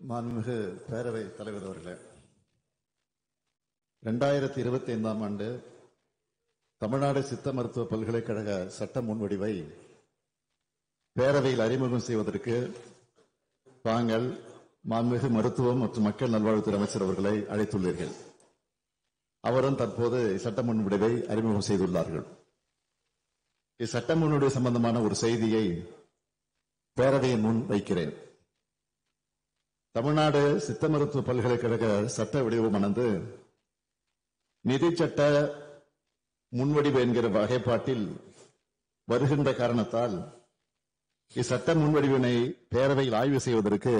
மாண்புமிகு பேரவை தலைவர் அவர்களே, 2025ஆம் ஆண்டு தமிழ்நாடு சித்த மருத்துவ பல்கலைக்கழக சட்ட முன்வடிவை பேரவையில் அறிமுகம் செய்வதற்கு தாங்கள் மாண்புமிகு மருத்துவம் மற்றும் மக்கள் நல்வாழ்வுத்துறை அமைச்சர் அவர்களை அழைத்துள்ளீர்கள். அவரும் தற்போது சட்ட முன்வடிவை அறிமுகம் செய்துள்ளார்கள். இச்சட்ட முன்வடிவு சம்பந்தமான ஒரு செய்தியை பேரவையின் முன் வைக்கிறேன். தமிழ்நாடு சித்த மருத்துவ பல்கலைக்கழக சட்ட வடிவமானது நிதி சட்ட முன்வடிவு என்கிற வகைப்பாட்டில் வருகின்ற காரணத்தால் இச்சட்ட முன்வடிவினை பேரவையில் ஆய்வு செய்வதற்கு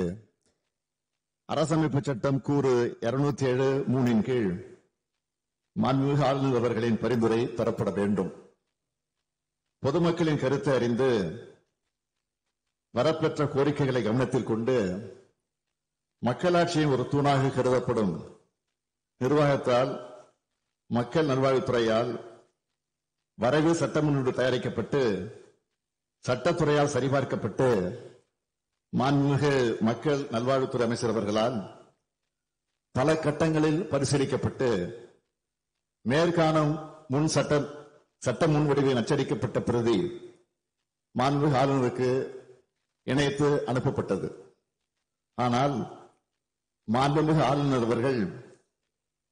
அரசமைப்பு சட்டம் கூறு 207(3) கீழ் மாண்புமிகு ஆளுநர் அவர்களின் பரிந்துரை பெறப்பட வேண்டும். பொதுமக்களின் கருத்தை அறிந்து வரப்பெற்ற கோரிக்கைகளை கவனத்தில் கொண்டு மக்களாட்சியின் ஒரு தூணாக கருதப்படும் நிர்வாகத்தால் மக்கள் நல்வாழ்வுத்துறையால் வரைவு சட்ட முன்வடிவு தயாரிக்கப்பட்டு சட்டத்துறையால் சரிபார்க்கப்பட்டு மாண்புமிகு மக்கள் நல்வாழ்வுத்துறை அமைச்சர் அவர்களால் பல கட்டங்களில் பரிசீலிக்கப்பட்டு மேற்காணும் முன் சட்ட முன்வடிவில் அச்சடிக்கப்பட்ட பிரதி மாண்புமிகு ஆளுநருக்கு இணைத்து அனுப்பப்பட்டது. ஆனால் மாண்புமிகு ஆளுநர் அவர்கள்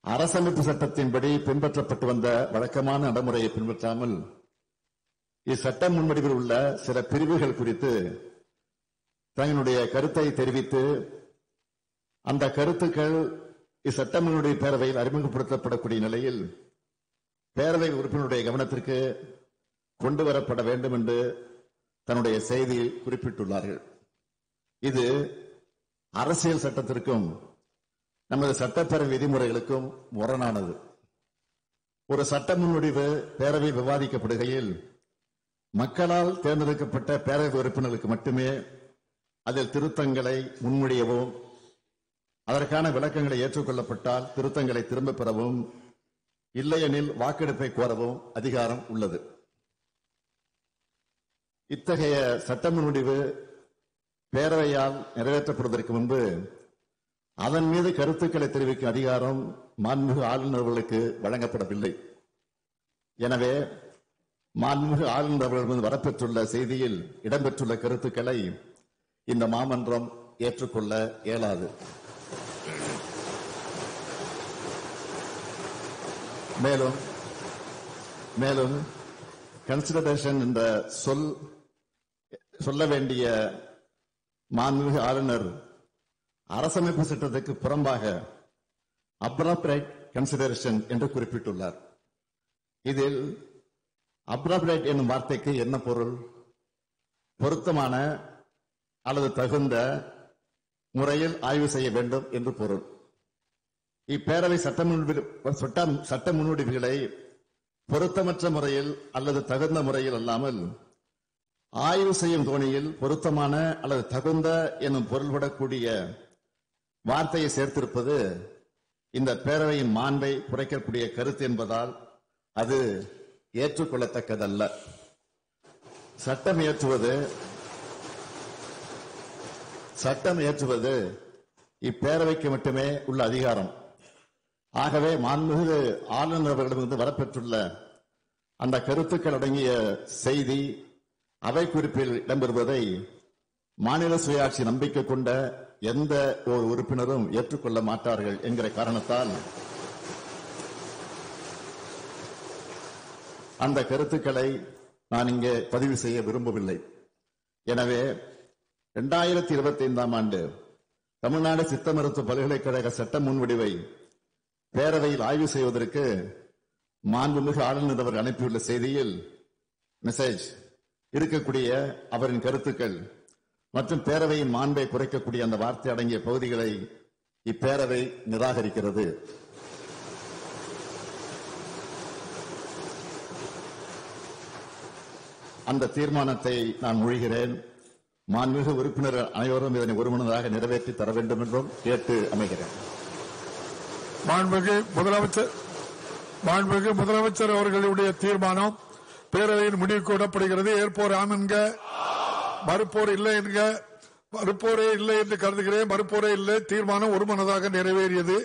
அரசமைப்பு சட்டத்தின்படி பின்பற்றப்பட்டு வந்த வழக்கமான நடைமுறையை பின்பற்றாமல் இச்சட்ட முன்வடிவில் உள்ள சில பிரிவுகள் குறித்து தங்களுடைய கருத்தை தெரிவித்து அந்த கருத்துக்கள் இச்சட்ட முன்வடிவு பேரவையில் அறிமுகப்படுத்தப்படக்கூடிய நிலையில் பேரவை உறுப்பினருடைய கவனத்திற்கு கொண்டு வரப்பட வேண்டும் என்று தன்னுடைய செய்தியில் குறிப்பிட்டுள்ளார்கள். இது அரசியல் சட்டத்திற்கும் நமது சட்டப்பேரவை விதிமுறைகளுக்கும் முரணானது. ஒரு சட்ட முன்வடிவு பேரவையில் விவாதிக்கப்படுகையில் மக்களால் தேர்ந்தெடுக்கப்பட்ட பேரவை உறுப்பினர்களுக்கு மட்டுமே அதில் திருத்தங்களை முன்மொழியவும் அதற்கான விளக்கங்களை ஏற்றுக்கொள்ளப்பட்டால் திருத்தங்களை திரும்பப் பெறவும் இல்லையெனில் வாக்கெடுப்பை கோரவும் அதிகாரம் உள்ளது. இத்தகைய சட்ட முன்வடிவு பேரவையால் நிறைவேற்றப்படுவதற்கு முன்பு அதன் மீது கருத்துக்களை தெரிவிக்கும் அதிகாரம் மாண்புமிகு ஆளுநர் அவர்களுக்கு வழங்கப்படவில்லை. எனவே மாண்புமிகு ஆளுநர் அவர்கள் வரப்பெற்றுள்ள செய்தியில் இடம்பெற்றுள்ள கருத்துக்களை இந்த மாமன்றம் ஏற்றுக்கொள்ள இயலாது. மேலும் கன்சிடரேஷன் என்ற சொல்ல வேண்டிய மாண்புமிகு ஆளுநர் அரசமைப்பு சட்டத்துக்கு புறம்பாக அப்ராப்ரியேட் கன்சிடரேஷன் என்று குறிப்பிட்டுள்ளார். இதில் அப்ராப்ரியேட் என்னும் வார்த்தைக்கு என்ன பொருள்? பொருத்தமான அல்லது தகுந்த முறையில் ஆய்வு செய்ய வேண்டும் என்று பொருள். இப்பேரவை சட்ட முன்வடிவுகளை பொருத்தமற்ற முறையில் அல்லது தகுந்த முறையில் அல்லாமல் ஆய்வு செய்யும் தோணியில் பொருத்தமான அல்லது தகுந்த எனும் பொருள்படக்கூடிய வார்த்தையை சேர்த்திருப்பது இந்த பேரவையின் மாண்பை குறைக்கக்கூடிய கருத்து என்பதால் அது ஏற்றுக்கொள்ளத்தக்கதல்ல. சட்டம் இயற்றுவது இப்பேரவைக்கு மட்டுமே உள்ள அதிகாரம். ஆகவே மாண்புமிகு ஆளுநர் அவர்களிடமிருந்து வரப்பெற்றுள்ள அந்த கருத்துக்கள் அடங்கிய செய்தி அவை குறிப்பில் இடம்பெறுவதை மாநில சுயாட்சி நம்பிக்கை கொண்ட எந்த ஒரு உறுப்பினரும் ஏற்றுக்கொள்ள மாட்டார்கள் என்கிற காரணத்தால் அந்த கருத்துக்களை நான் இங்கே பதிவு செய்ய விரும்பவில்லை. எனவே 2025ஆம் ஆண்டு தமிழ்நாடு சித்த மருத்துவ பல்கலைக்கழக சட்ட முன்வடிவை பேரவையில் ஆய்வு செய்வதற்கு மாண்புமிகு ஆளுநர் அவர் அனுப்பியுள்ள செய்தியில் மெசேஜ் இருக்கக்கூடிய அவரின் கருத்துக்கள் மற்றும் பேரவையின் மாண்பை குறைக்கக்கூடிய அந்த வார்த்தை அடங்கிய பகுதிகளை இப்பேரவை நிராகரிக்கிறது. அந்த தீர்மானத்தை நான் மொழிகிறேன். மாண்புமிகு உறுப்பினர்கள் அனைவரும் இதனை ஒருமனதாக நிறைவேற்றி தர வேண்டும் என்றும் கேட்டு அமைகிறேன். மாண்புமிகு முதலமைச்சர் அவர்களுடைய தீர்மானம் பேரவையின் முடிவுக்கு விடப்படுகிறது. ஏற்போர் ஆம் என்க, மறுப்போர் இல்லை என்க. மறுப்போரே இல்லை என்று கருதுகிறேன். மறுப்போரே இல்லை. தீர்மானம் ஒருமனதாக நிறைவேறியது.